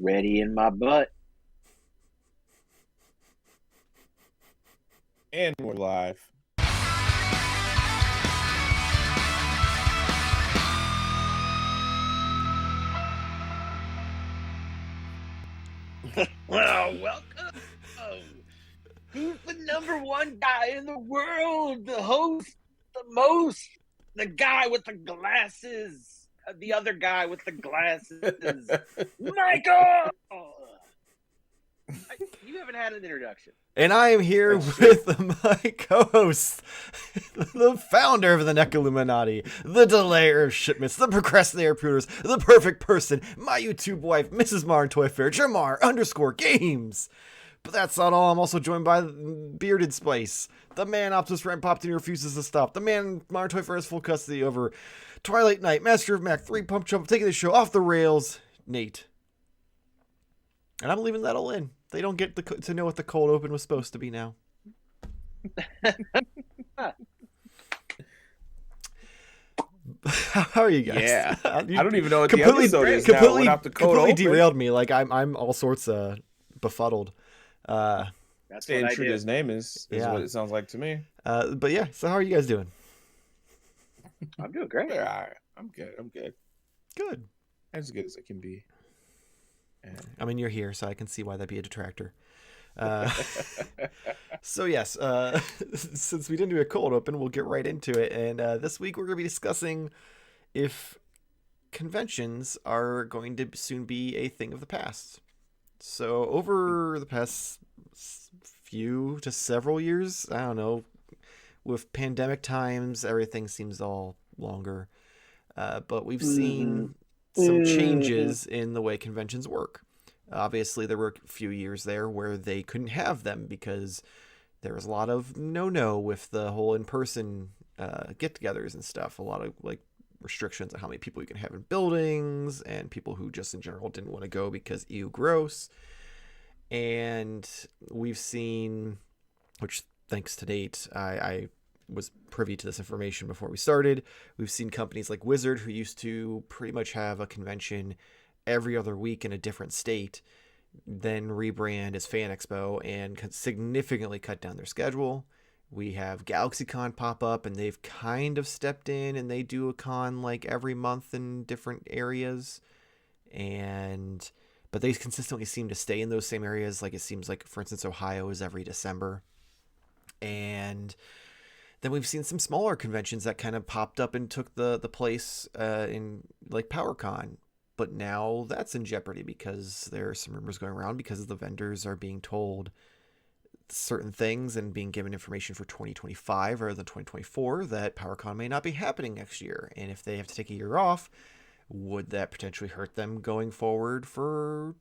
Ready in my butt. And we're live. Well, welcome. Who's the number one guy in the world? The host, the most, the guy with the glasses, the other guy with the glasses, Michael. You haven't had an introduction. And I am here with my co-host, the founder of the Neck Illuminati, the delayer of shipments, the procrastinator of pruners, the perfect person, my YouTube wife, Mrs. Mar Toy Fair, Jarmar _games. But that's not all. I'm also joined by Bearded Spice, the man Optimus Prime popped in and refuses to stop, the man Mar Toy Fair has full custody over, Twilight Knight, Master of Mac, 3 Pump Chump, taking the show off the rails, Nate. And I'm leaving that all in. They don't get to know what the cold open was supposed to be now. How are you guys? Yeah, I You don't even know what the episode is now without the cold completely open. derailed me. Like I'm all sorts of befuddled. That's Staying what I true to did. his name is Yeah. what it sounds like to me. But yeah. So how are you guys doing? I'm doing great. Yeah, I'm good. Good. As good as I can be. And I mean, you're here, so I can see why that'd be a detractor. So yes, since we didn't do a cold open, we'll get right into it. And this week we're going to be discussing if conventions are going to soon be a thing of the past. So over the past few to several years, I don't know, with pandemic times, everything seems all longer. But we've seen some changes in the way conventions work. Obviously, there were a few years there where they couldn't have them because there was a lot of no with the whole in-person get-togethers and stuff. A lot of like restrictions on how many people you can have in buildings, and people who just in general didn't want to go because ew, gross. And we've seen, which thanks to date, I was privy to this information before we started. We've seen companies like Wizard, who used to pretty much have a convention every other week in a different state, then rebrand as Fan Expo and significantly cut down their schedule. We have GalaxyCon pop up, and they've kind of stepped in, and they do a con like every month in different areas. But they consistently seem to stay in those same areas. Like it seems like, for instance, Ohio is every December. And then we've seen some smaller conventions that kind of popped up and took the place in like PowerCon. But now that's in jeopardy because there are some rumors going around because the vendors are being told certain things and being given information for 2025 rather than 2024 that PowerCon may not be happening next year. And if they have to take a year off, would that potentially hurt them going forward for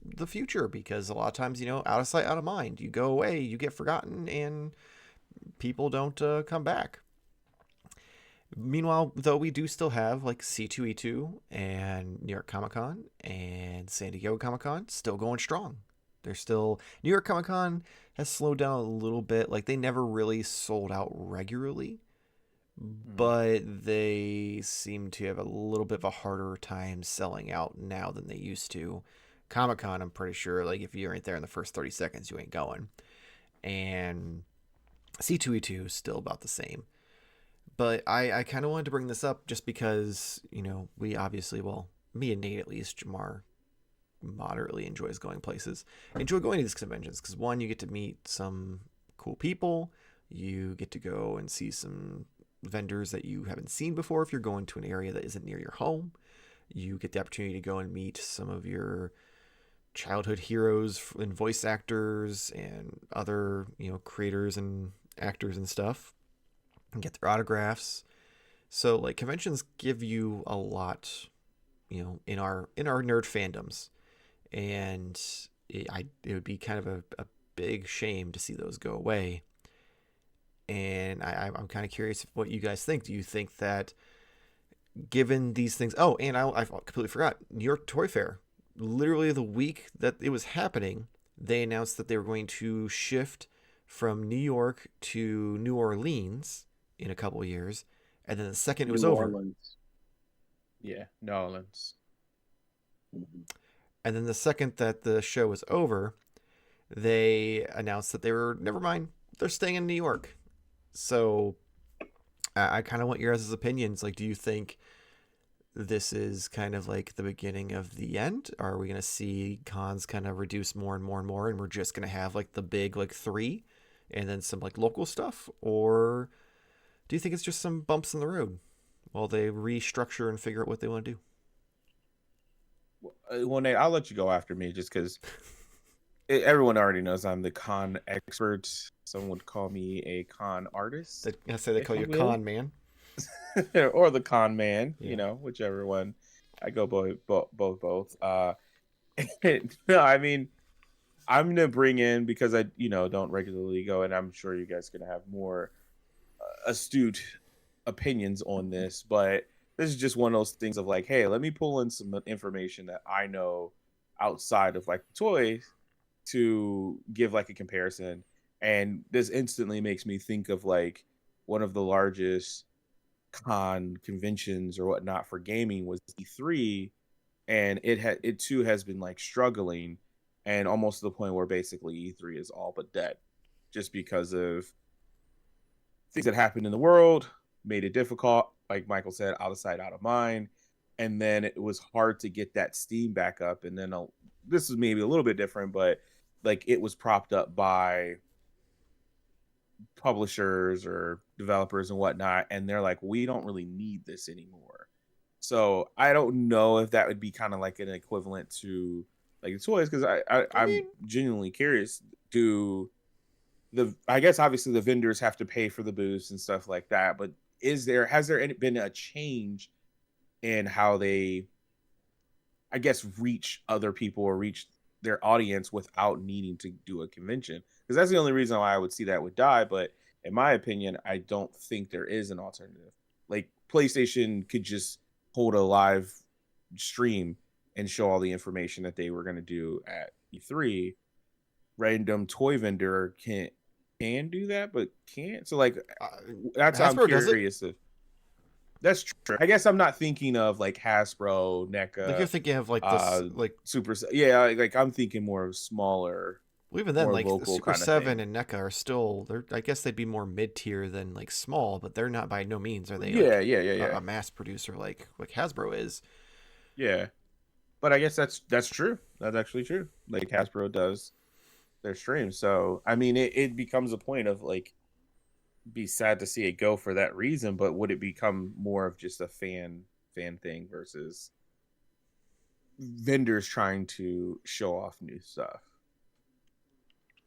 the future? Because a lot of times, out of sight, out of mind. You go away, you get forgotten, and people don't come back. Meanwhile, though, we do still have like C2E2 and New York Comic Con and San Diego Comic Con still going strong. They're still, New York Comic Con has slowed down a little bit. Like they never really sold out regularly, but they seem to have a little bit of a harder time selling out now than they used to. Comic Con, I'm pretty sure, like if you ain't there in the first 30 seconds, you ain't going. And C2E2 is still about the same. But I kind of wanted to bring this up just because, we obviously, well, me and Nate at least, Jamar moderately enjoys going places. Enjoy going to these conventions because, one, you get to meet some cool people. You get to go and see some vendors that you haven't seen before if you're going to an area that isn't near your home. You get the opportunity to go and meet some of your childhood heroes and voice actors and other, creators and actors and stuff. And get their autographs. So like conventions give you a lot, in our nerd fandoms, and it would be kind of a big shame to see those go away. And I'm kind of curious what you guys think. Do you think that given these things? Oh, and I completely forgot. New York Toy Fair. Literally the week that it was happening, they announced that they were going to shift from New York to New Orleans in a couple of years, and then the second it was over. yeah, New Orleans. And then the second that the show was over, they announced that they were, never mind, they're staying in New York. So I kind of want your guys' opinions. Like, do you think this is kind of like the beginning of the end? Are we going to see cons kind of reduce more and more and more, and we're just going to have like the big like 3 and then some like local stuff? Or do you think it's just some bumps in the road while they restructure and figure out what they want to do? Well, Nate, I'll let you go after me just because everyone already knows I'm the con expert. Some would call me a con artist. I say they call you a con man. Or the con man, Yeah. whichever one. I go both. No, I mean, I'm gonna bring in, because I don't regularly go, and I'm sure you guys are gonna have more astute opinions on this, but this is just one of those things of like, hey, let me pull in some information that I know outside of like toys to give like a comparison. And this instantly makes me think of like one of the largest con conventions or whatnot for gaming was E3, and it too has been like struggling, and almost to the point where basically E3 is all but dead, just because of things that happened in the world made it difficult. Like Michael said, out of sight, out of mind, and then it was hard to get that steam back up. And then this is maybe a little bit different, but like it was propped up by publishers or developers and whatnot, and they're like, we don't really need this anymore. So I don't know if that would be kind of like an equivalent to like the toys, because I'm genuinely curious. I guess obviously the vendors have to pay for the booths and stuff like that, but has there been a change in how they, I guess, reach other people or reach their audience without needing to do a convention? Because that's the only reason why I would see that would die. But in my opinion, I don't think there is an alternative. Like PlayStation could just hold a live stream and show all the information that they were going to do at E3. Random toy vendor can do that, but can't. So like, that's how I'm curious if that's true. I guess I'm not thinking of like Hasbro, NECA. Like you're thinking of like this, like Super. Yeah, like I'm thinking more of smaller. Well, even then, like Super 7 and NECA are still, I guess they'd be more mid tier than like small, but they're not by no means are they a mass producer like Hasbro is. Yeah, but I guess that's true. That's actually true. Like Hasbro does their streams, so I mean, it becomes a point of like, be sad to see it go for that reason, but would it become more of just a fan thing versus vendors trying to show off new stuff?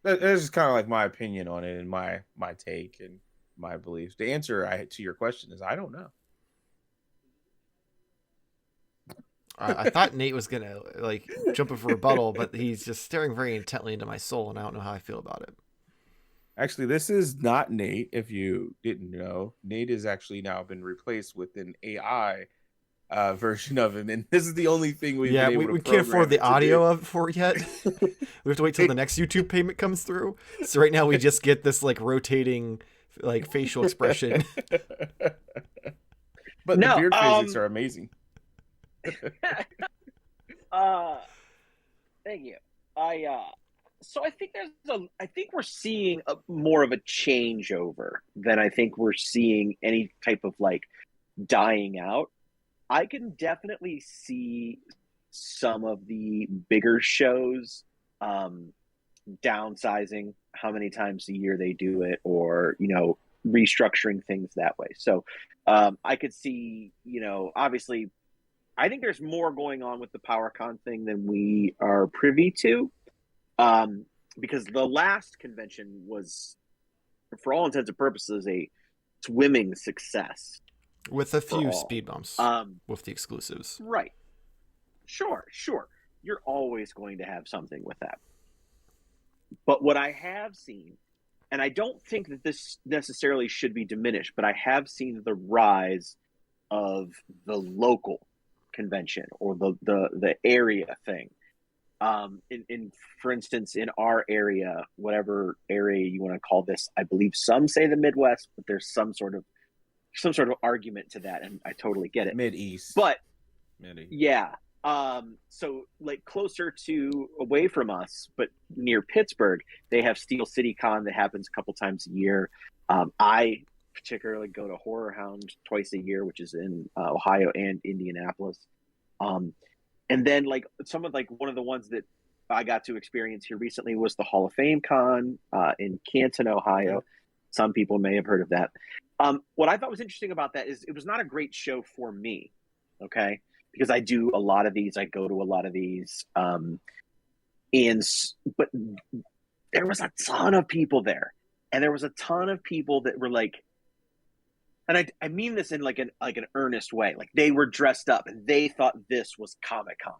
That's just kind of like my opinion on it and my take and my beliefs. The answer to your question is I don't know. I thought Nate was gonna like jump in for rebuttal, but he's just staring very intently into my soul, and I don't know how I feel about it. Actually, this is not Nate. If you didn't know, Nate has actually now been replaced with an AI version of him, and this is the only thing we've been able to can't afford the audio of it for yet. We have to wait till the next YouTube payment comes through. So right now we just get this like rotating like facial expression. But the beard physics are amazing. Thank you. So I think we're seeing more of a changeover than I think we're seeing any type of like dying out. I can definitely see some of the bigger shows downsizing how many times a year they do it, or restructuring things that way. So I could see, obviously, I think there's more going on with the PowerCon thing than we are privy to, because the last convention was, for all intents and purposes, a swimming success. With a few speed bumps with the exclusives. Right. Sure. You're always going to have something with that. But what I have seen, and I don't think that this necessarily should be diminished, but I have seen the rise of the local convention or the area thing. For instance, in our area, whatever area you want to call this, I believe some say the Midwest, but there's some sort of argument to that, and I totally get it. Mid-East. But Mid-East. Yeah, So like closer to away from us, but near Pittsburgh, they have Steel City Con that happens a couple times a year. I particularly go to Horror Hound twice a year, which is in Ohio and Indianapolis. And then like some of like one of the ones that I got to experience here recently was the Hall of Fame Con in Canton, Ohio. Some people may have heard of that. What I thought was interesting about that is it was not a great show for me. Okay. Because I do a lot of these, I go to a lot of these, but there was a ton of people there, and there was a ton of people that were like, and I mean this in like an earnest way, like they were dressed up and they thought this was Comic-Con,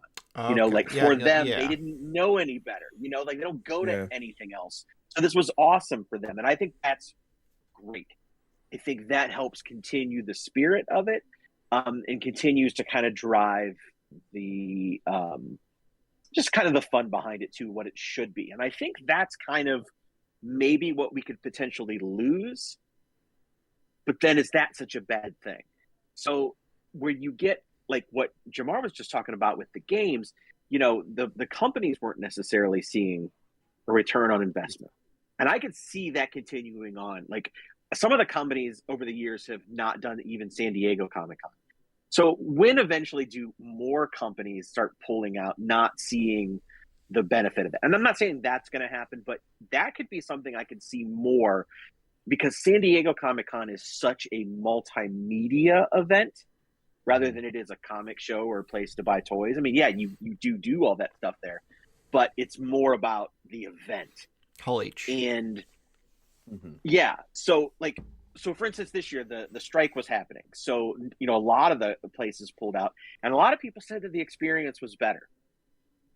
like for them, they didn't know any better, like they don't go to anything else. So this was awesome for them, and I think that's great. I think that helps continue the spirit of it. And continues to kind of drive the just kind of the fun behind it too, what it should be. And I think that's kind of maybe what we could potentially lose. But then is that such a bad thing? So where you get like what Jarmar was just talking about with the games, the companies weren't necessarily seeing a return on investment. And I could see that continuing on. Like some of the companies over the years have not done even San Diego Comic-Con. So when eventually do more companies start pulling out, not seeing the benefit of that? And I'm not saying that's going to happen, but that could be something I could see more, because San Diego Comic-Con is such a multimedia event rather than it is a comic show or a place to buy toys. I mean, yeah, you do all that stuff there, but it's more about the event. Hall H. And yeah, so for instance, this year the strike was happening, so a lot of the places pulled out, and a lot of people said that the experience was better,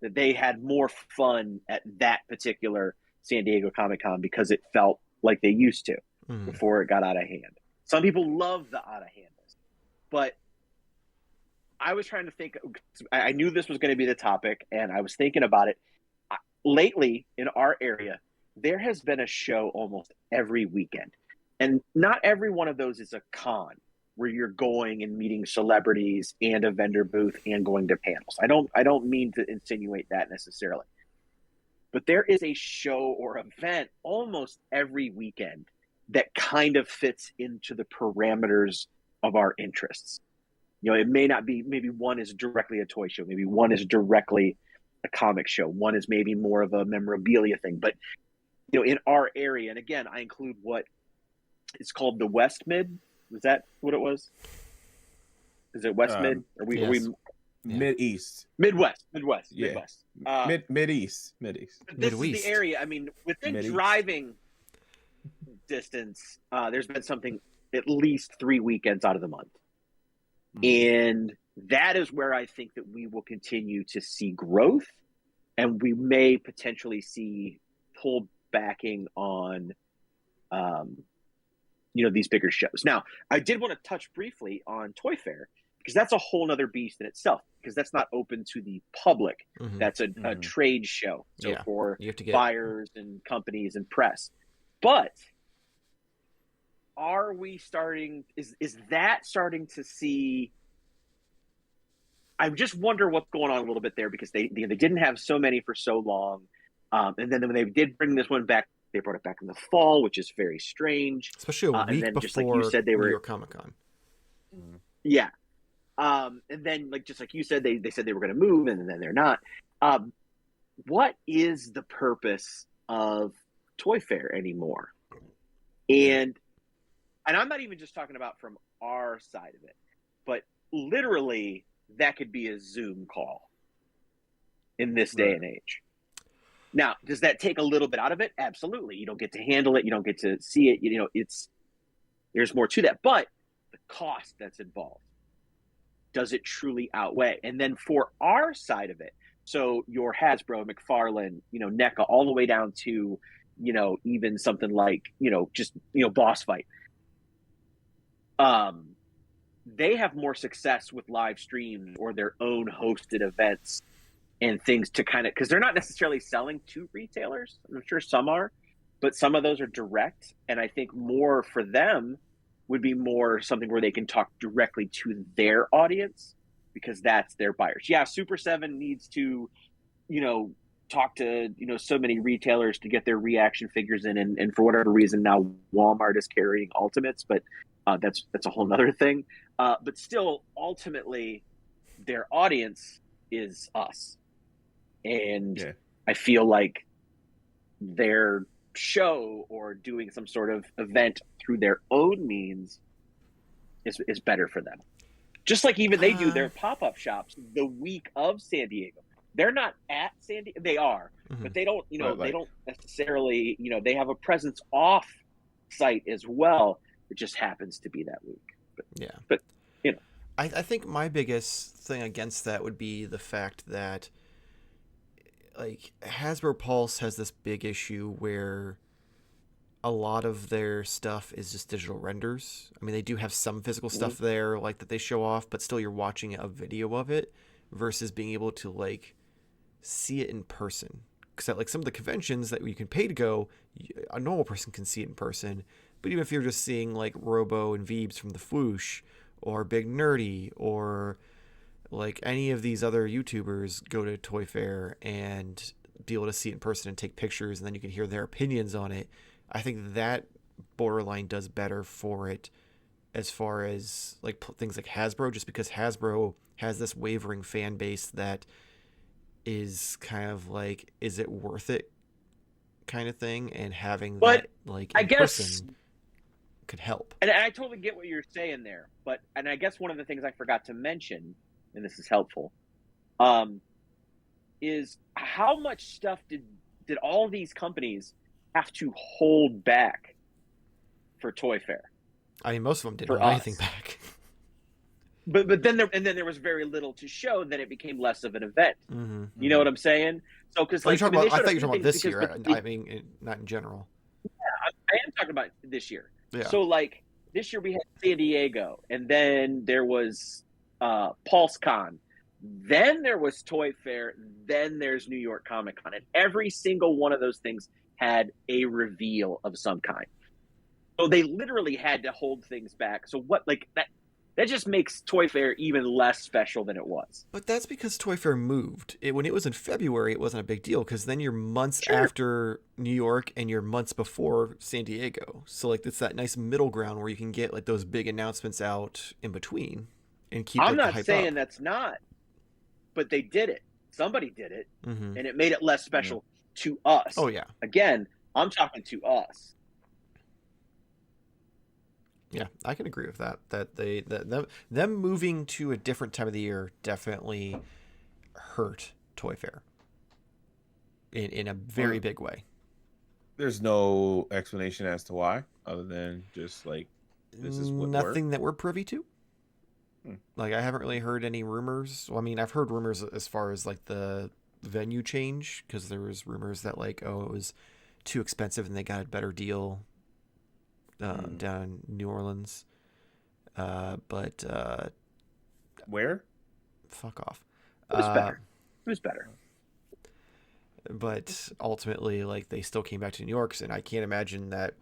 that they had more fun at that particular San Diego Comic-Con because it felt like they used to before it got out of hand. Some people love the out of handness, but I was trying to think. I knew this was going to be the topic, and I was thinking about it. Lately in our area, there has been a show almost every weekend. And not every one of those is a con where you're going and meeting celebrities and a vendor booth and going to panels. I don't mean to insinuate that necessarily. But there is a show or event almost every weekend that kind of fits into the parameters of our interests. It may not be, maybe one is directly a toy show. Maybe one is directly a comic show. One is maybe more of a memorabilia thing. But, in our area, and again, I include what it's called the West Mid. Was that what it was? Is it West Mid? Are we Mid East? Midwest. Yeah. Midwest. Mid East. This is the area. I mean, within Mid-East. driving distance, there's been something at least 3 weekends out of the month. And that is where I think that we will continue to see growth, and we may potentially see pull backing on these bigger shows. Now, I did want to touch briefly on Toy Fair, because that's a whole nother beast in itself, because that's not open to the public. That's a trade show. So for you have to get buyers and companies and press. But are we starting, is that starting to see, I just wonder what's going on a little bit there, because they didn't have so many for so long. And then when they did bring this one back, they brought it back in the fall, which is very strange. Especially a week before just like you said, they were New York Comic-Con. Yeah. And then, just like you said, they said they were going to move, and then they're not. What is the purpose of Toy Fair anymore? And I'm not even just talking about from our side of it, but literally that could be a Zoom call in this day and age. Now, does that take a little bit out of it? Absolutely. You don't get to handle it. You don't get to see it. There's more to that, but the cost that's involved, does it truly outweigh? And then for our side of it, so your Hasbro, McFarlane, NECA, all the way down to, even something like, Boss Fight. They have more success with live streams or their own hosted events and things to kind of, because they're not necessarily selling to retailers. I'm sure some are, but some of those are direct. And I think more for them would be more something where they can talk directly to their audience because that's their buyers. Yeah, Super 7 needs to, talk to, so many retailers to get their reaction figures in. And for whatever reason, now Walmart is carrying Ultimates, but that's a whole nother thing. But still, ultimately, their audience is us. And I feel like their show or doing some sort of event through their own means is better for them. Just like even they do their pop-up shops the week of San Diego. They're not at San Diego. They are, but they don't, they don't necessarily, they have a presence off site as well. It just happens to be that week. But I think my biggest thing against that would be the fact that, like, Hasbro Pulse has this big issue where a lot of their stuff is just digital renders. I mean, they do have some physical stuff there, like, that they show off, but still you're watching a video of it versus being able to, like, see it in person. Because at, like, some of the conventions that you can pay to go, a normal person can see it in person. But even if you're just seeing, like, Robo and Veebs from the Fwoosh, or Big Nerdy, or like any of these other YouTubers go to Toy Fair and be able to see it in person and take pictures, and then you can hear their opinions on it. I think that borderline does better for it as far as like things like Hasbro, just because Hasbro has this wavering fan base that is kind of like, is it worth it kind of thing, and having that like in person could help. And I totally get what you're saying there, and I guess one of the things I forgot to mention, and this is helpful, is how much stuff did all these companies have to hold back for Toy Fair? I mean, most of them didn't hold anything back. But then there was very little to show. Then it became less of an event. You know what I'm saying? So because I thought you were talking about this year. I mean, not in general. Yeah, I am talking about this year. Yeah. So like this year we had San Diego, and then there was PulseCon, then there was Toy Fair, then there's New York Comic Con, and every single one of those things had a reveal of some kind. So they literally had to hold things back. So what, like that just makes Toy Fair even less special than it was. But that's because Toy Fair moved. When it was in February, it wasn't a big deal because then you're months after New York and you're months before San Diego. So like it's that nice middle ground where you can get like those big announcements out in between and keep. I'm like, not saying that's not, but they did it. Somebody did it, and it made it less special to us. Oh yeah. Again, I'm talking to us. Yeah, I can agree with that. Them moving to a different time of the year definitely hurt Toy Fair in a very big way. There's no explanation as to why, other than just like this is what nothing worked. That we're privy to. Like I haven't really heard any rumors. Well, I mean, I've heard rumors as far as like the venue change, because there was rumors that like, oh, it was too expensive and they got a better deal down in New Orleans. But where? Fuck off. It was better. It was better. But ultimately, like, they still came back to New York, and I can't imagine that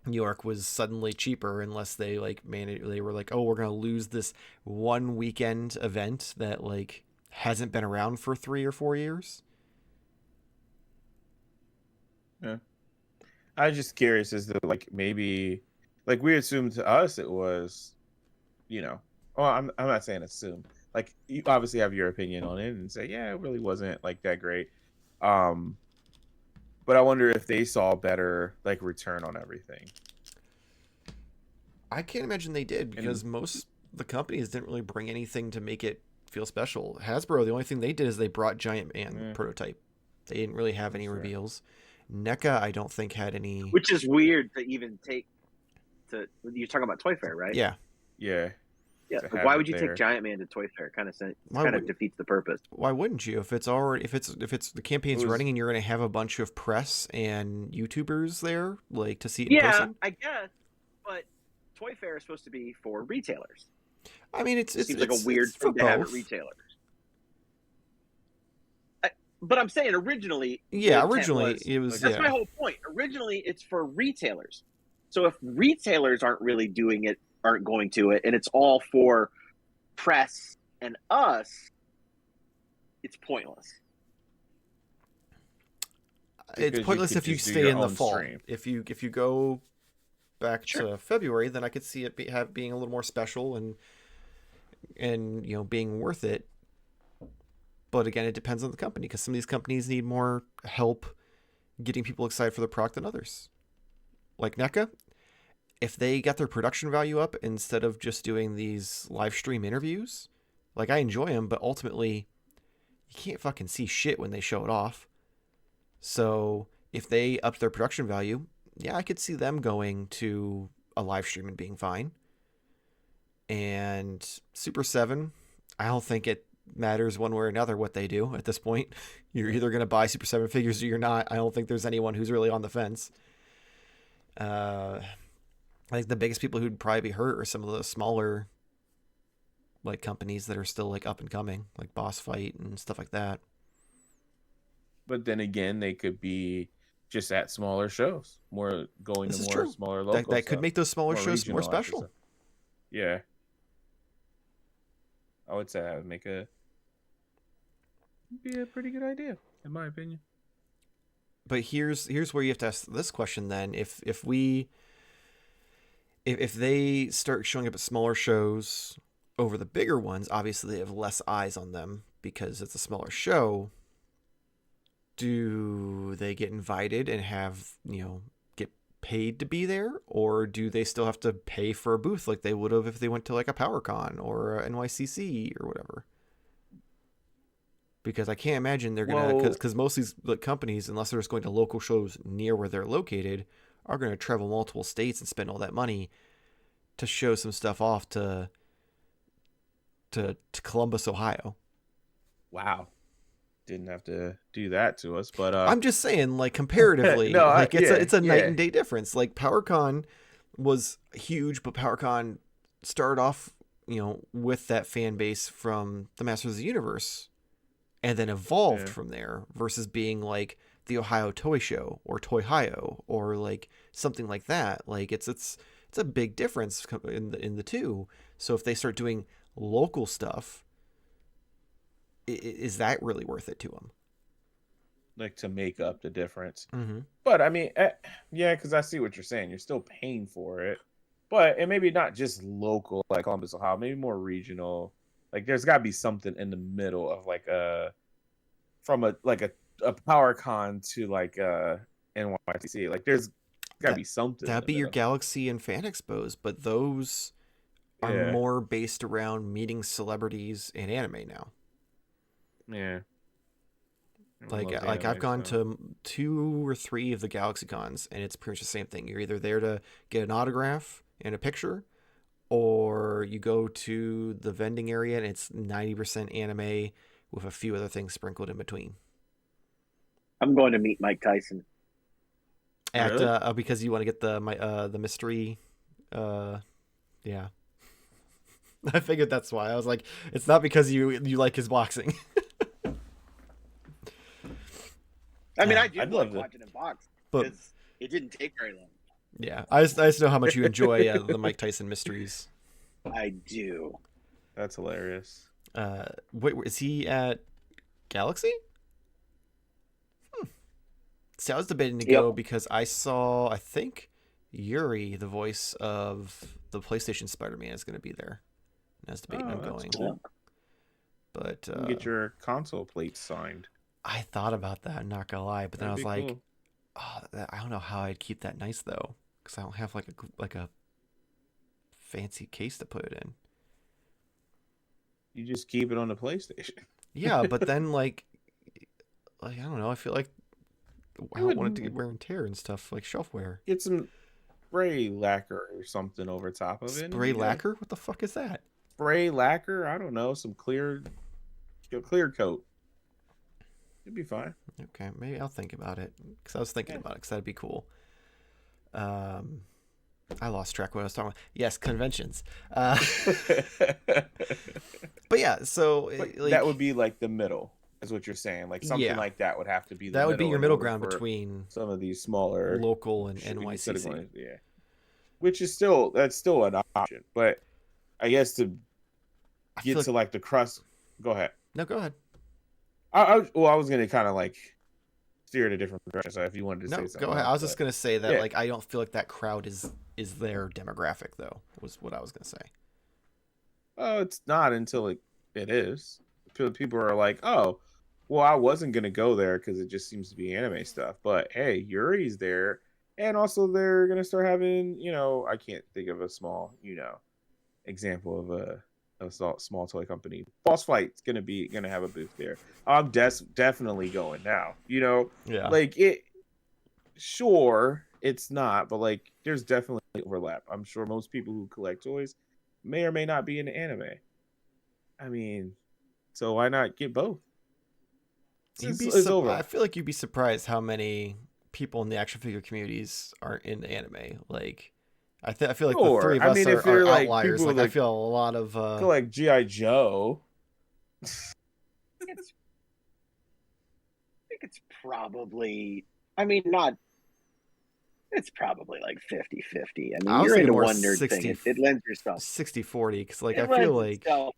New York was suddenly cheaper unless they like they were like, oh, we're gonna lose this one weekend event that like hasn't been around for 3 or 4 years. Yeah. I was just curious as to like maybe like we assumed to us it was, well, I'm not saying assume. Like you obviously have your opinion on it and say, yeah, it really wasn't like that great. But I wonder if they saw better like return on everything. I can't imagine they did, because most the companies didn't really bring anything to make it feel special. Hasbro, the only thing they did is they brought Giant Man prototype. They didn't really have any reveals. NECA, I don't think had any. Which is weird to even take to. You're talking about Toy Fair, right? Yeah. Yeah. Yeah. Why would you take Giant Man to Toy Fair? Kind of defeats the purpose. Why wouldn't you? If it's the campaign's running and you're going to have a bunch of press and YouTubers there, like to see it in person? I guess. But Toy Fair is supposed to be for retailers. I mean, it seems like a weird thing to have at retailers. But I'm saying originally. Yeah, originally it was. That's my whole point. Originally, it's for retailers. So if retailers aren't really doing it, aren't going to it, and it's all for press and us, it's pointless. It's Because pointless could if you just do stay your in the own fall. stream. If you go back Sure. to February, then I could see it being a little more special and being worth it. But again, it depends on the company, because some of these companies need more help getting people excited for the product than others. Like NECA, if they got their production value up instead of just doing these live stream interviews, like, I enjoy them, but ultimately you can't fucking see shit when they show it off. So if they upped their production value, yeah, I could see them going to a live stream and being fine. And Super 7, I don't think it matters one way or another what they do at this point. You're either going to buy Super 7 figures or you're not. I don't think there's anyone who's really on the fence. I think the biggest people who'd probably be hurt are some of the smaller like companies that are still like up and coming, like Boss Fight and stuff like that. But then again, they could be just at smaller shows, more going This to is more true. smaller local That could stuff, make those smaller more shows more regional, I should special. say. Yeah, I would say that would be a pretty good idea, in my opinion. But here's where you have to ask this question then. If they start showing up at smaller shows over the bigger ones, obviously they have less eyes on them because it's a smaller show. Do they get invited and have, get paid to be there? Or do they still have to pay for a booth like they would have if they went to like a PowerCon or a NYCC or whatever? Because I can't imagine they're going to, because most of these companies, unless they're just going to local shows near where they're located, are going to travel multiple states and spend all that money to show some stuff off to Columbus, Ohio. Wow. Didn't have to do that to us, but I'm just saying, like, comparatively, No, it's a night yeah. and day difference. Like, PowerCon was huge, but PowerCon started off, with that fan base from the Masters of the Universe, and then evolved from there, versus being like the Ohio Toy Show or Toy-Hio or like something like that. Like, it's a big difference in the two. So if they start doing local stuff, is that really worth it to them? Like, to make up the difference. Mm-hmm. But I mean, yeah, because I see what you're saying. You're still paying for it, but it maybe not just local, like Columbus, Ohio. Maybe more regional. Like, there's got to be something in the middle of like from a PowerCon to like NYCC. Like, there's got to be something. That'd be your Galaxy and Fan Expos, but those are more based around meeting celebrities and anime now. Yeah. Like I've gone to 2 or 3 of the Galaxy Cons, and it's pretty much the same thing. You're either there to get an autograph and a picture, or you go to the vending area and it's 90% anime with a few other things sprinkled in between. I'm going to meet Mike Tyson. Really? Because you want to get the mystery. Yeah. I figured that's why. I was like, it's not because you like his boxing. I mean, I'd love like watching him box, but because it didn't take very long. Yeah, I just know how much you enjoy the Mike Tyson mysteries. I do. That's hilarious. Wait, is he at Galaxy? See, I was debating to go because I saw, I think, Yuri, the voice of the PlayStation Spider-Man, is going to be there. And I was debating on going. Cool. But you can get your console plates signed. I thought about that, I'm not gonna lie, but then I was like, cool. I don't know how I'd keep that nice though, because I don't have like a fancy case to put it in. You just keep it on the PlayStation. Yeah, but then like I don't know, I feel like I don't want it to get wear and tear and stuff, like shelfware. Get some spray lacquer or something over top of it. Spray lacquer? What the fuck is that? Spray lacquer? I don't know. Some clear coat. It'd be fine. Okay, maybe I'll think about it, because I was thinking about it, because that'd be cool. I lost track of what I was talking about. Yes, conventions. But yeah, so that would be like the middle, is what you're saying. Like something like that would have to be. That would be your middle ground between some of these smaller local and NYCC. Yeah, which is still an option, but I guess to get to like the crust. Go ahead. No, go ahead. I was gonna kind of like steer in a different direction. So if you wanted to say something, go ahead. I was just gonna say that yeah. like I don't feel like that crowd is their demographic though. Was what I was gonna say. Oh, it's not until it is. People are like, oh, well, I wasn't gonna go there because it just seems to be anime stuff. But hey, Yuri's there, and also they're gonna start having, I can't think of a small, example of a small toy company. False Flight's gonna have a booth there. I'm definitely going now. Yeah. Like it. Sure, it's not, but like there's definitely overlap. I'm sure most people who collect toys may or may not be into anime. I mean, so why not get both? I feel like you'd be surprised how many people in the action figure communities aren't into anime. Like, I feel like the three of us are outliers. Like, I feel a lot of like G.I. Joe. I think it's probably. I mean, not. It's probably like 50-50. I mean, you're into one nerd 60, thing. It lends yourself 60-40 because, like, I feel like I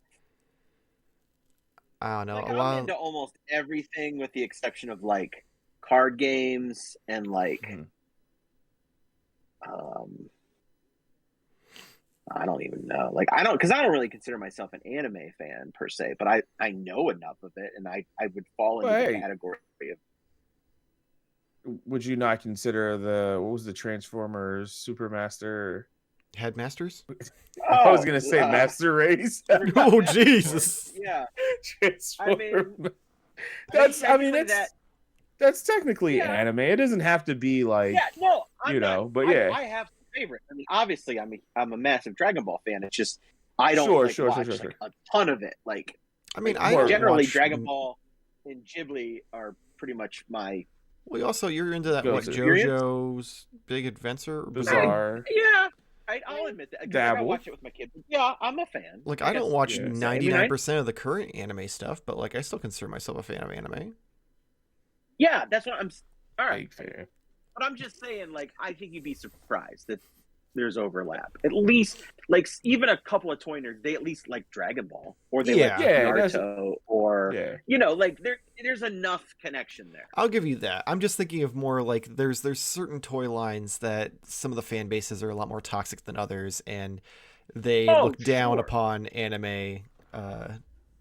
don't know. Like, I'm into almost everything with the exception of like card games and like, I don't even know. Like, because I don't really consider myself an anime fan per se, but I know enough of it, and I would fall into the category of. Would you not consider what was the Transformers Supermaster Headmasters? I was gonna say Master Race. Oh Jesus! Yeah, Transformers. That's technically anime. It doesn't have to be like I have favorites. I mean, obviously, I'm a massive Dragon Ball fan. It's just I don't watch like a ton of it. Like, I mean, generally Dragon Ball and Ghibli are pretty much my. Well, also you're into that JoJo's Big Adventure, Bizarre. I'll admit that. I watch it with my kids. Yeah, I'm a fan. Like, I don't watch 99% of the current anime stuff, but like I still consider myself a fan of anime. Yeah, that's what I'm. All right, fair. But I'm just saying, like, I think you'd be surprised that there's overlap. At least, like, even a couple of toy nerds, they at least like Dragon Ball, or they like Naruto, or like there's enough connection there. I'll give you that. I'm just thinking of more like there's certain toy lines that some of the fan bases are a lot more toxic than others, and they look down upon anime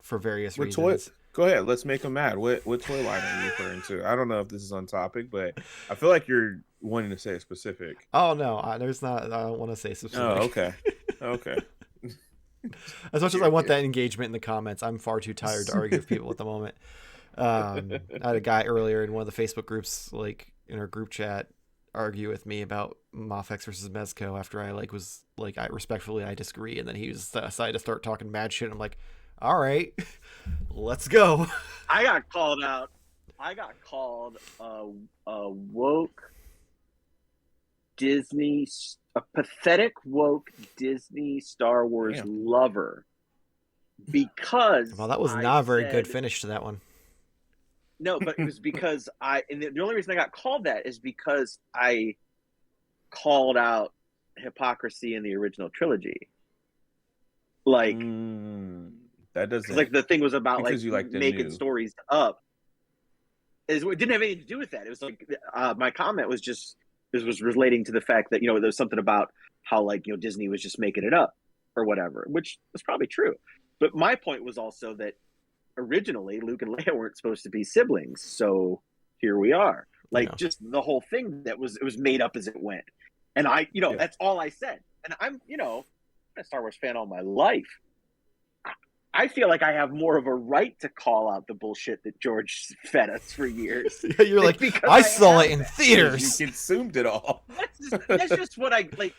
for various reasons. Go ahead, let's make them mad. What toy line are you referring to? I don't know if this is on topic, but I feel like you're wanting to say specific. Oh no, there's not. I don't want to say specific. Oh, okay. As much as I want that engagement in the comments, I'm far too tired to argue with people at the moment. I had a guy earlier in one of the Facebook groups, like in our group chat, argue with me about Mafex versus Mezco after I I disagree, and then he decided to start talking mad shit. I'm like, all right, let's go. I got called out. I got called a woke Disney, a pathetic woke Disney Star Wars lover, because that was not a very good finish to that one. No, but it was because and the only reason I got called that is because I called out hypocrisy in the original trilogy. Like, that doesn't, like, the thing was about like you making stories up. It didn't have anything to do with that. It was like my comment was just, this was relating to the fact that, there was something about how, like, Disney was just making it up or whatever, which was probably true. But my point was also that originally Luke and Leia weren't supposed to be siblings, so here we are. Like, just the whole thing it was made up as it went. And that's all I said. And I'm a Star Wars fan all my life. I feel like I have more of a right to call out the bullshit that George fed us for years. You're like, I saw it in theaters. You consumed it all. That's just what I like.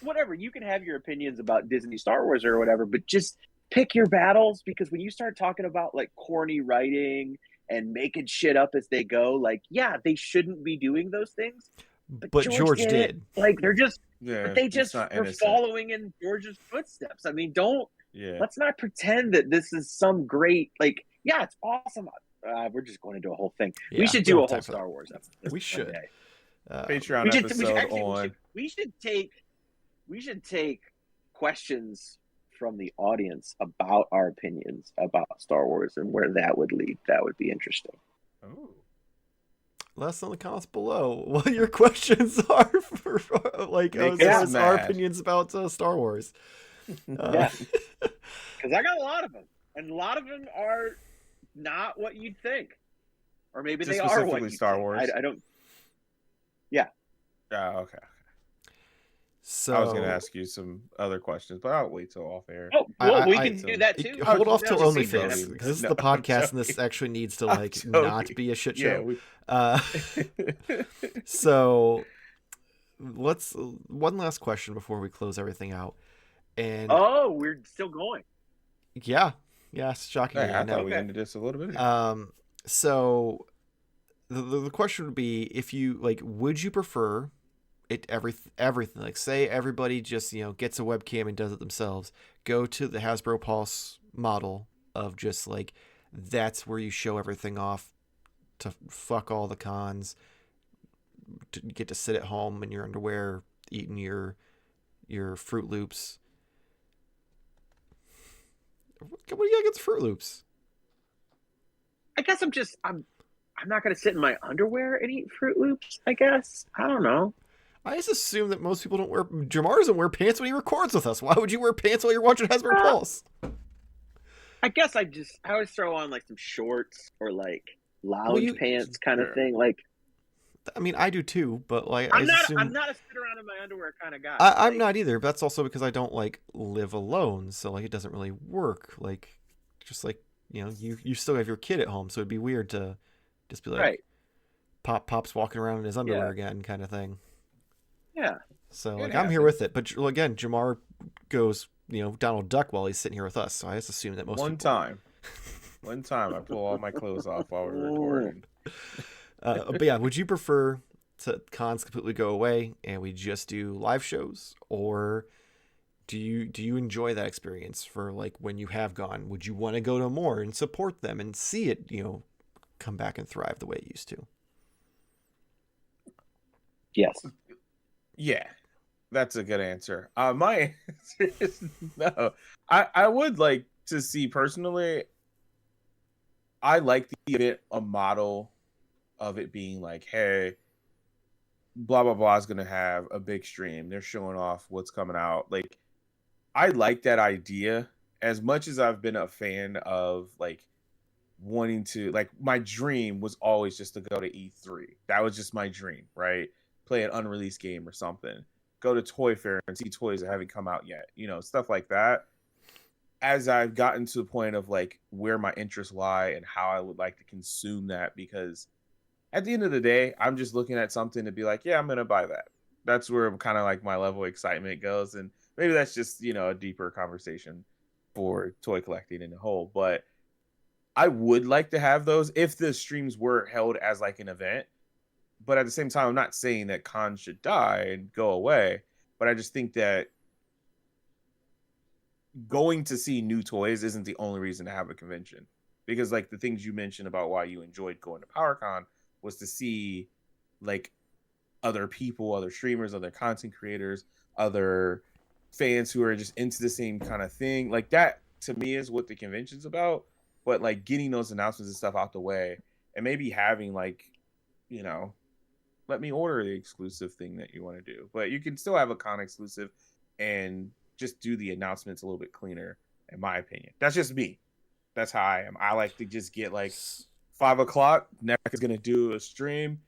Whatever, you can have your opinions about Disney Star Wars or whatever, but just pick your battles, because when you start talking about like corny writing and making shit up as they go, like, yeah, they shouldn't be doing those things. But George did. Like, they're just, but they just were following in George's footsteps. I mean, let's not pretend that this is some great, like, yeah, it's awesome. We're just going into a whole thing. We should do a whole Star Wars episode. We should. Patreon episode on. We should take questions from the audience about our opinions about Star Wars and where that would lead. That would be interesting. Oh. Let us know in the comments below what your questions are for like Make as us far as our mad. opinions about Star Wars. Yeah. Because I got a lot of them, and a lot of them are not what you'd think, or maybe Just they are what specifically you Star think. Wars? I don't. Okay. So I was gonna ask you some other questions, but I'll wait till off air. Oh, well, we I- can do that too. hold off till Just OnlyFigs. joking. This is No, the I'm podcast, and this joking. actually needs to I'm like not joking. be a shit Yeah, show. So let's one last question before we close everything out. And Oh, we're still going. yeah, it's shocking. Hey, I I know. thought we Okay. ended this a little bit ago. So the question would be, if you like, would you prefer it everything like, say everybody just gets a webcam and does it themselves, go to the Hasbro Pulse model of just like that's where you show everything off to fuck all the cons, to get to sit at home in your underwear eating your Fruit Loops. What do you got against Fruit Loops? I guess I'm not gonna sit in my underwear and eat Fruit Loops. I guess I don't know. I just assume that most people don't wear. Jarmar doesn't wear pants when he records with us. Why would you wear pants while you're watching Hasbro Pulse? I guess I always throw on like some shorts or like lounge you- pants kind of Sure. thing. Like I mean, I do too, but like I'm not assume a sit around in my underwear kind of guy. I'm Like, not either. But that's also because I don't like live alone, so like it doesn't really work. Like, just like you still have your kid at home, so it'd be weird to just be like, right. Pop's walking around in his underwear again, kind of thing. Yeah. So It like I'm here happens. with it, but again, Jamar goes Donald Duck while he's sitting here with us, so I just assume that most One people... time I pull all my clothes off while we're recording. But yeah, would you prefer to cons completely go away and we just do live shows, or do you enjoy that experience for like when you have gone? Would you want to go to more and support them and see it come back and thrive the way it used to? Yes. Yeah, that's a good answer. My answer is no. I would like to see personally. I like the bit a model of it being like, hey, blah blah blah is gonna have a big stream. They're showing off what's coming out. Like, I like that idea as much as I've been a fan of like wanting to, like, my dream was always just to go to E3. That was just my dream, right? Play an unreleased game or something. Go to Toy Fair and see toys that haven't come out yet. Stuff like that. As I've gotten to the point of like where my interests lie and how I would like to consume that, because at the end of the day, I'm just looking at something to be like, yeah, I'm gonna buy that. That's where kind of like my level of excitement goes, and maybe that's just a deeper conversation for toy collecting in a whole. But I would like to have those if the streams were held as like an event. But at the same time, I'm not saying that cons should die and go away. But I just think that going to see new toys isn't the only reason to have a convention. Because like the things you mentioned about why you enjoyed going to PowerCon was to see like other people, other streamers, other content creators, other fans who are just into the same kind of thing. Like that to me is what the convention's about. But like getting those announcements and stuff out the way, and maybe having like, let me order the exclusive thing that you want to do. But you can still have a con exclusive and just do the announcements a little bit cleaner, in my opinion. That's just me. That's how I am. I like to just get like 5 o'clock. NEC is gonna do a stream.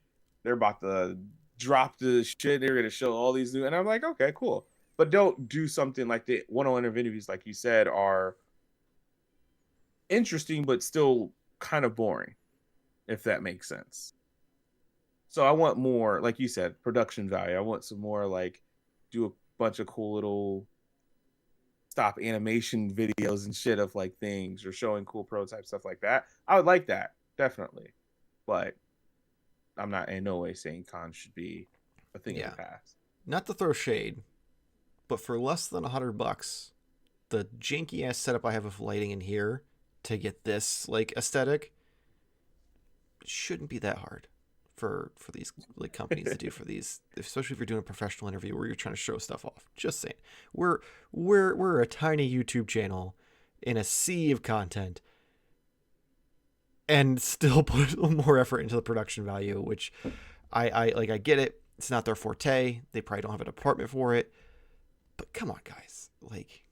They're about to drop the shit. They're gonna show all these new, and I'm like, okay, cool. But don't do something like the one-on-one interviews, like you said, are interesting but still kind of boring, if that makes sense. So I want more, like you said, production value. I want some more like do a bunch of cool little stop animation videos and shit of like things, or showing cool prototype stuff like that. I would like that, definitely. But I'm not in no way saying cons should be a thing of the past. Not to throw shade, but for less than $100, the janky ass setup I have of lighting in here to get this like aesthetic shouldn't be that hard. for these like companies to do for these, especially if you're doing a professional interview where you're trying to show stuff off. Just saying, we're a tiny YouTube channel in a sea of content, and still put more effort into the production value, which I like. I get it. It's not their forte. They probably don't have a department for it. But come on, guys. Like,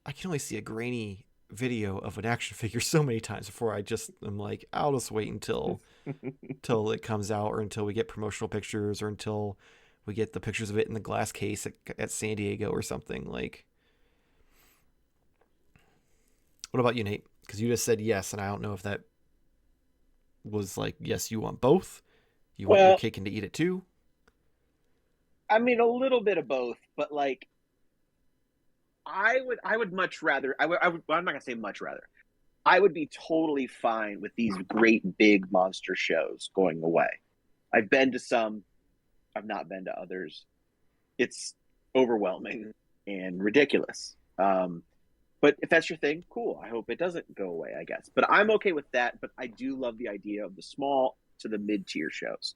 I can only see a grainy video of an action figure so many times before I'm like, I'll just wait until it comes out, or until we get promotional pictures, or until we get the pictures of it in the glass case at San Diego or something. Like, what about you, Nate? Because you just said yes, and I don't know if that was like, yes, you want both? You want your cake and to eat it too? I mean, a little bit of both, but like, I would much rather. Well, I'm not gonna say much rather. I would be totally fine with these great big monster shows going away. I've been to some. I've not been to others. It's overwhelming and ridiculous. But if that's your thing, cool. I hope it doesn't go away, I guess. But I'm okay with that. But I do love the idea of the small to the mid-tier shows.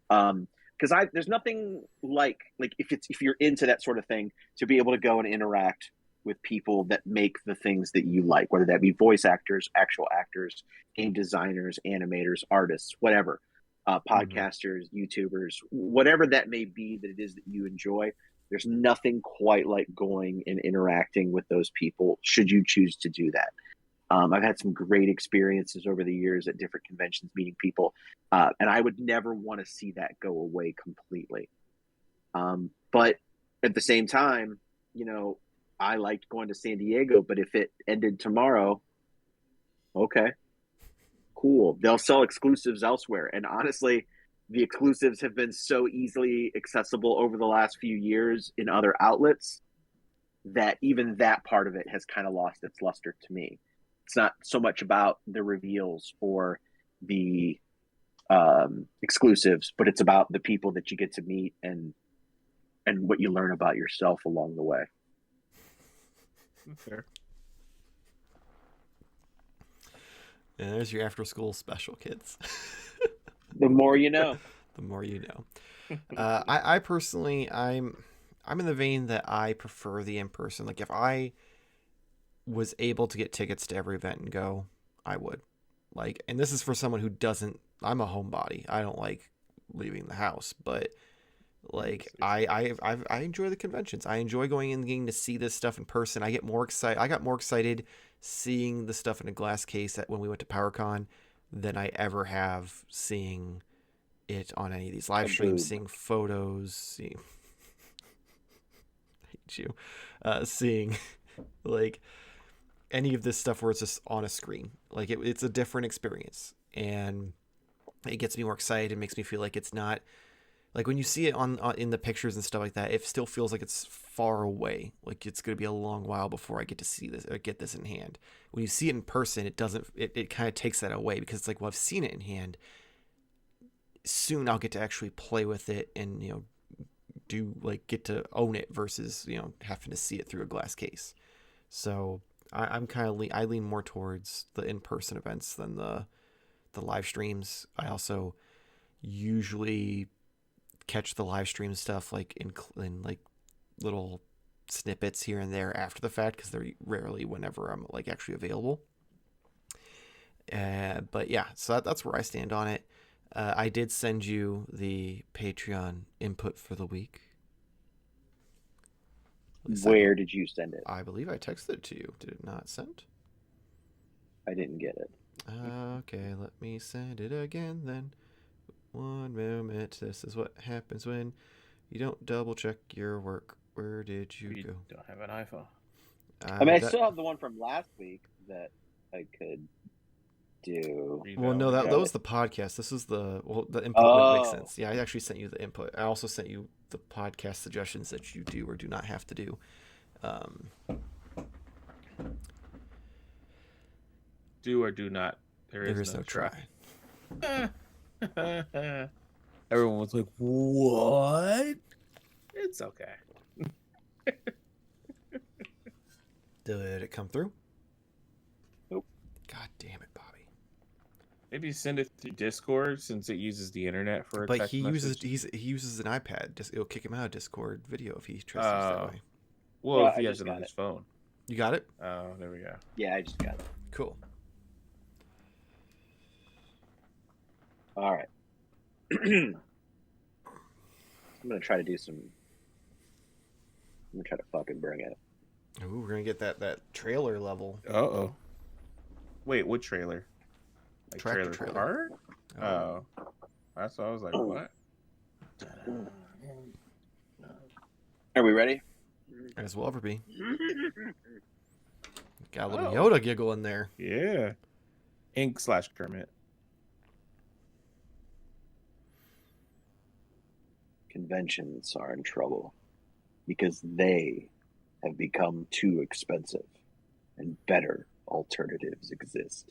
Because there's nothing like if you're into that sort of thing, to be able to go and interact with people that make the things that you like, whether that be voice actors, actual actors, game designers, animators, artists, whatever, podcasters, YouTubers, whatever that may be that it is that you enjoy. There's nothing quite like going and interacting with those people, should you choose to do that. I've had some great experiences over the years at different conventions meeting people, and I would never want to see that go away completely. But at the same time, I liked going to San Diego, but if it ended tomorrow, okay, cool. They'll sell exclusives elsewhere. And honestly, the exclusives have been so easily accessible over the last few years in other outlets that even that part of it has kind of lost its luster to me. It's not so much about the reveals or the exclusives, but it's about the people that you get to meet and what you learn about yourself along the way. Fair. And there's your after school special, kids. The more you know. The more you know. I personally, I'm in the vein that I prefer the in-person. Like, if I was able to get tickets to every event and go, I would. Like, and this is for someone who doesn't. I'm a homebody. I don't like leaving the house, but like I enjoy the conventions. I enjoy going and getting to see this stuff in person. I get more excited. I got more excited seeing the stuff in a glass case when we went to PowerCon than I ever have seeing it on any of these live streams, seeing photos, I hate you, seeing like any of this stuff where it's just on a screen. Like it's a different experience, and it gets me more excited. It makes me feel like it's not like when you see it on in the pictures and stuff like that, it still feels like it's far away. Like it's going to be a long while before I get to see this or get this in hand. When you see it in person, it doesn't. It kind of takes that away because it's like, well, I've seen it in hand. Soon I'll get to actually play with it and get to own it versus having to see it through a glass case. So I'm kind of I lean more towards the in-person events than the live streams. I also usually catch the live stream stuff like in like little snippets here and there after the fact because they're rarely whenever I'm like actually available. But yeah, so that's where I stand on it. I did send you the Patreon input for the week. Where did you send it? I believe I texted it to you. Did it not send? I didn't get it. Okay, let me send it again then. One moment. This is what happens when you don't double check your work. Where did you go? Don't have an iPhone. I still have the one from last week that I could do. Well, no, that was the podcast. This is the input wouldn't make sense. Yeah, I actually sent you the input. I also sent you the podcast suggestions that you do or do not have to do. Do or do not. There is no try. Everyone was like, "What?" It's okay. Did it come through? Nope. God damn it, Bobby. Maybe send it through Discord since it uses the internet for a But text he message. he uses an iPad. Just it'll kick him out of Discord video if he tries to use that way. Well, if I he has just it on got his it. phone. You got it? Oh, there we go. Yeah, I just got it. Cool. All right. I'm gonna try to fucking bring it. Ooh, we're gonna get that trailer level. Uh-oh. Wait, what trailer? Like Tractor trailer trailer. park? Oh. That's what I was like, what? Are we ready? As will ever be. Got a little Oh. Yoda giggle in there. Yeah. Ink/Kermit. Conventions are in trouble because they have become too expensive and better alternatives exist.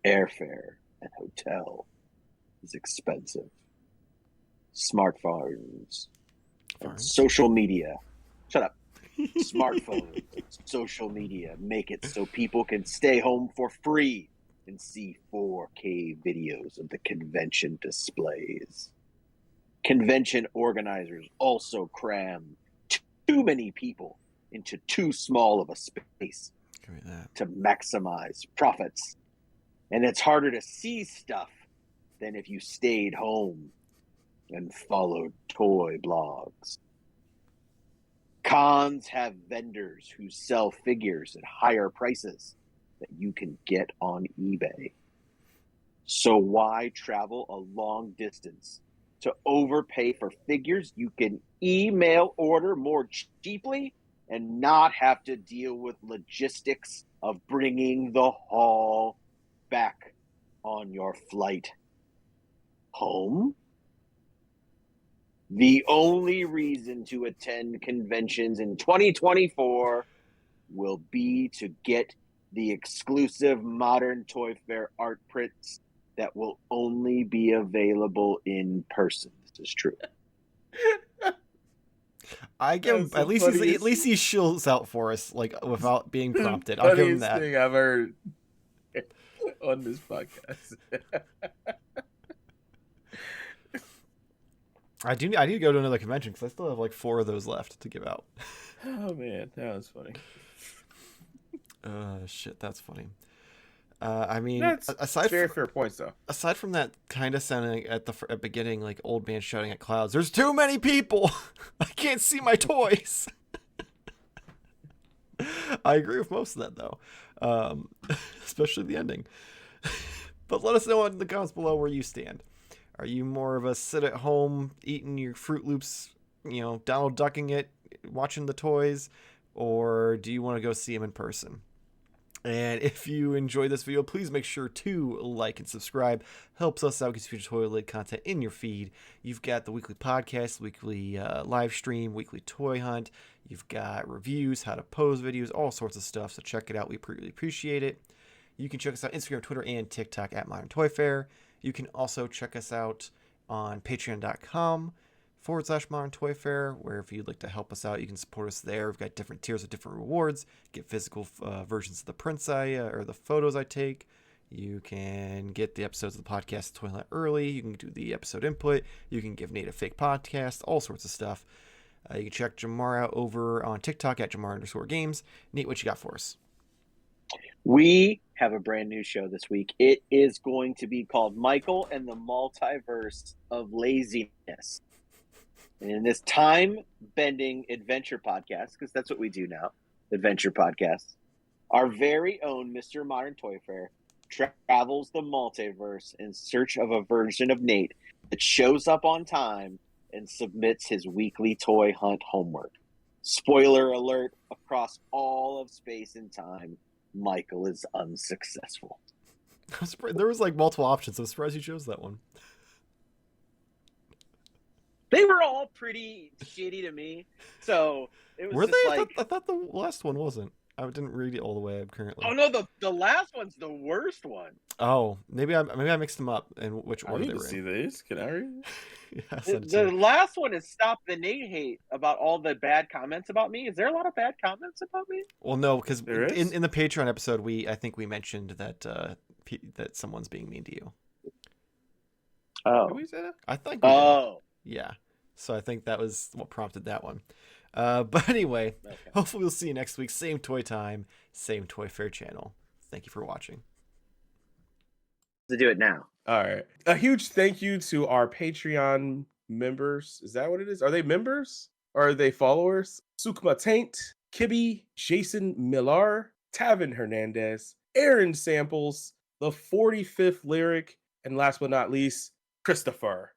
Airfare and hotel is expensive. Smartphones and social media. Shut up. Smartphones, social media make it so people can stay home for free and see 4K videos of the convention displays. Convention organizers also cram too many people into too small of a space Give me that. to maximize profits. And it's harder to see stuff than if you stayed home and followed toy blogs. Cons have vendors who sell figures at higher prices that you can get on eBay. So why travel a long distance to overpay for figures you can email order more cheaply and not have to deal with logistics of bringing the haul back on your flight home? The only reason to attend conventions in 2024 will be to get the exclusive Modern Toy Fair art prints that will only be available in person. This is true. I give him, That's the at funniest- least he shills out for us like without being prompted. I'll give him Funniest that. thing I've heard on this podcast. I need to go to another convention because I still have like 4 of those left to give out. Oh man, that was funny. Shit, that's funny. I mean, That's aside very from, fair points though. aside from that kind of sounding at the beginning like old man shouting at clouds, there's too many people. I can't see my toys. I agree with most of that though, especially the ending. But let us know in the comments below where you stand. Are you more of a sit at home eating your Fruit Loops, Donald Ducking it, watching the toys, or do you want to go see them in person? And if you enjoyed this video, please make sure to like and subscribe. Helps us out, gets future toy related content in your feed. You've got the weekly podcast, weekly live stream, weekly toy hunt. You've got reviews, how to pose videos, all sorts of stuff. So check it out. We really appreciate it. You can check us out on Instagram, Twitter, and TikTok at Modern Toy Fair. You can also check us out on patreon.com/Modern Toy Fair, where if you'd like to help us out, you can support us there. We've got different tiers of different rewards. Get physical versions of the prints or the photos I take. You can get the episodes of the podcast Toilet early. You can do the episode input. You can give Nate a fake podcast, all sorts of stuff. You can check Jarmar out over on TikTok at Jarmar_games. Nate, what you got for us? We have a brand new show this week. It is going to be called Michael and the Multiverse of Laziness. And in this time-bending adventure podcast, because that's what we do now, adventure podcasts, our very own Mr. Modern Toy Fair travels the multiverse in search of a version of Nate that shows up on time and submits his weekly toy hunt homework. Spoiler alert, across all of space and time, Michael is unsuccessful. There was like multiple options. I'm surprised you chose that one. They were all pretty shitty to me. So it was Were just they? like... I thought the last one wasn't. I didn't read it all the way currently. Oh no, the last one's the worst one. Oh, maybe I mixed them up in which I order need they to were see in. this. Can I read? Yeah, The last one is Stop the Nate Hate about all the bad comments about me. Is there a lot of bad comments about me? Well, no, because There is? in the Patreon episode, I think we mentioned that that someone's being mean to you. Did Oh. we say that? I think we did. Oh. Yeah. So I think that was what prompted that one. But anyway, Okay. hopefully we'll see you next week. Same toy time, same Toy Fair channel. Thank you for watching. To do it now. All right. A huge thank you to our Patreon members. Is that what it is? Are they members or are they followers? Sukma Taint, Kibby, Jason Millar, Tavin Hernandez, Aaron Samples, the 45th Lyric, and last but not least, Christopher.